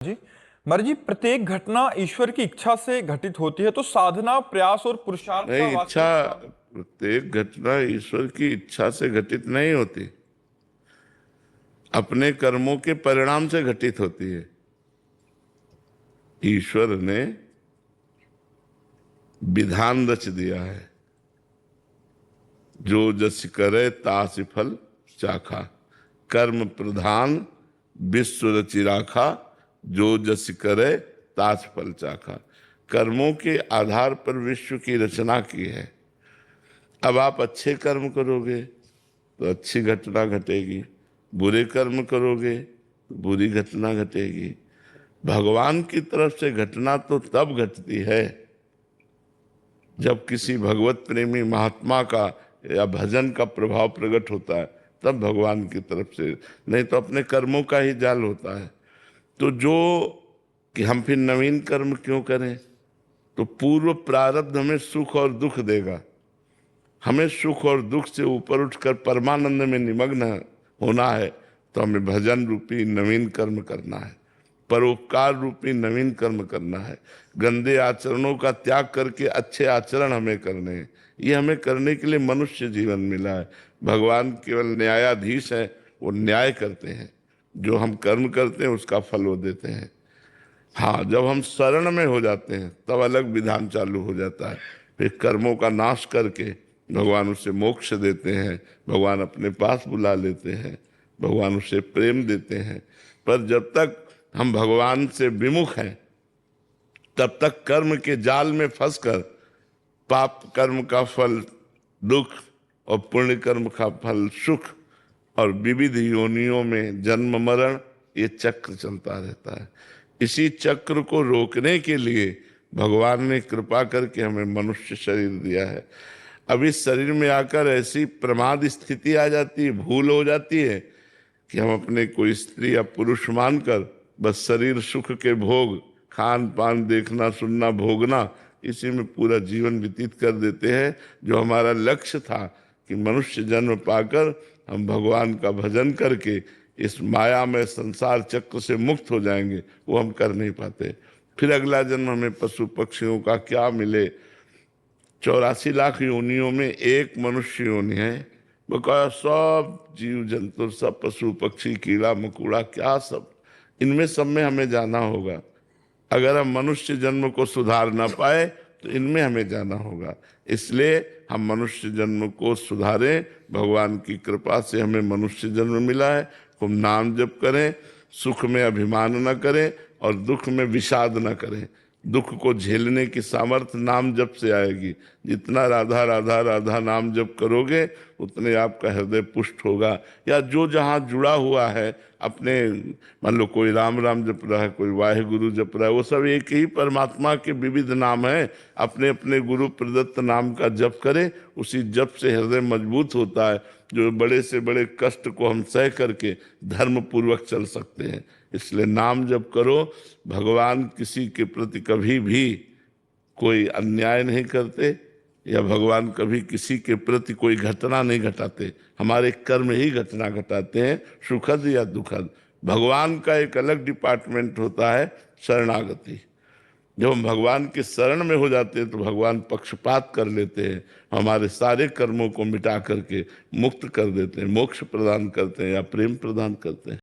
जी मर जी, प्रत्येक घटना ईश्वर की इच्छा से घटित होती है, तो साधना, प्रयास और पुरुषार्थ का नहीं, इच्छा वास्तविक साधन। प्रत्येक घटना ईश्वर की इच्छा से घटित नहीं होती, अपने कर्मों के परिणाम से घटित होती है। ईश्वर ने विधान रच दिया है, जो जस करे तास फल चाखा। कर्म प्रधान विश्व रचि राखा, जो जस करे तास फल चाखा। कर्मों के आधार पर विश्व की रचना की है। अब आप अच्छे कर्म करोगे तो अच्छी घटना घटेगी, बुरे कर्म करोगे तो बुरी घटना घटेगी। भगवान की तरफ से घटना तो तब घटती है जब किसी भगवत प्रेमी महात्मा का या भजन का प्रभाव प्रकट होता है, तब भगवान की तरफ से, नहीं तो अपने कर्मों का ही जाल होता है। तो जो कि हम फिर नवीन कर्म क्यों करें? तो पूर्व प्रारब्ध हमें सुख और दुख देगा। हमें सुख और दुख से ऊपर उठकर परमानंद में निमग्न होना है, तो हमें भजन रूपी नवीन कर्म करना है, परोपकार रूपी नवीन कर्म करना है। गंदे आचरणों का त्याग करके अच्छे आचरण हमें करने हैं। ये हमें करने के लिए मनुष्य जीवन मिला है। भगवान केवल न्यायाधीश है, वो न्याय करते हैं। जो हम कर्म करते हैं उसका फल वो देते हैं। हाँ, जब हम शरण में हो जाते हैं तब अलग विधान चालू हो जाता है। फिर कर्मों का नाश करके भगवान उसे मोक्ष देते हैं, भगवान अपने पास बुला लेते हैं, भगवान उसे प्रेम देते हैं। पर जब तक हम भगवान से विमुख हैं, तब तक कर्म के जाल में फंसकर पाप कर्म का फल दुख और पुण्य कर्म का फल सुख और विविध योनियों में जन्म मरण, ये चक्र चलता रहता है। इसी चक्र को रोकने के लिए भगवान ने कृपा करके हमें मनुष्य शरीर दिया है। अब इस शरीर में आकर ऐसी प्रमाद स्थिति आ जाती है, भूल हो जाती है कि हम अपने कोई स्त्री या पुरुष मानकर बस शरीर सुख के भोग, खान पान, देखना सुनना, भोगना, इसी में पूरा जीवन व्यतीत कर देते हैं। जो हमारा लक्ष्य था कि मनुष्य जन्म पाकर हम भगवान का भजन करके इस माया में संसार चक्र से मुक्त हो जाएंगे, वो हम कर नहीं पाते। फिर अगला जन्म हमें पशु पक्षियों का क्या मिले। 84 लाख योनियों में एक मनुष्य योनि है, बकाया सब जीव जंतु, सब पशु पक्षी, कीड़ा मकोड़ा, क्या सब, इनमें सब में हमें जाना होगा। अगर हम मनुष्य जन्म को सुधार ना पाए तो इनमें हमें जाना होगा। इसलिए हम मनुष्य जन्म को सुधारें। भगवान की कृपा से हमें मनुष्य जन्म मिला है। खूब नाम जप करें, सुख में अभिमान न करें और दुख में विषाद न करें। दुख को झेलने की सामर्थ्य नाम जप से आएगी। जितना राधा राधा राधा नाम जप करोगे उतने आपका हृदय पुष्ट होगा। या जो जहाँ जुड़ा हुआ है अपने, मान लो कोई राम राम जप रहा है, कोई वाहेगुरु जप रहा है, वो सब एक ही परमात्मा के विविध नाम है। अपने अपने गुरु प्रदत्त नाम का जप करें, उसी जप से हृदय मजबूत होता है। जो बड़े से बड़े कष्ट को हम सह करके धर्म पूर्वक चल सकते हैं। इसलिए नाम जप करो। भगवान किसी के प्रति कभी भी कोई अन्याय नहीं करते, या भगवान कभी किसी के प्रति कोई घटना नहीं घटाते। हमारे कर्म ही घटना घटाते हैं, सुखद या दुखद। भगवान का एक अलग डिपार्टमेंट होता है, शरणागति। जब हम भगवान के शरण में हो जाते हैं तो भगवान पक्षपात कर लेते हैं, हमारे सारे कर्मों को मिटा करके मुक्त कर देते हैं, मोक्ष प्रदान करते हैं या प्रेम प्रदान करते हैं।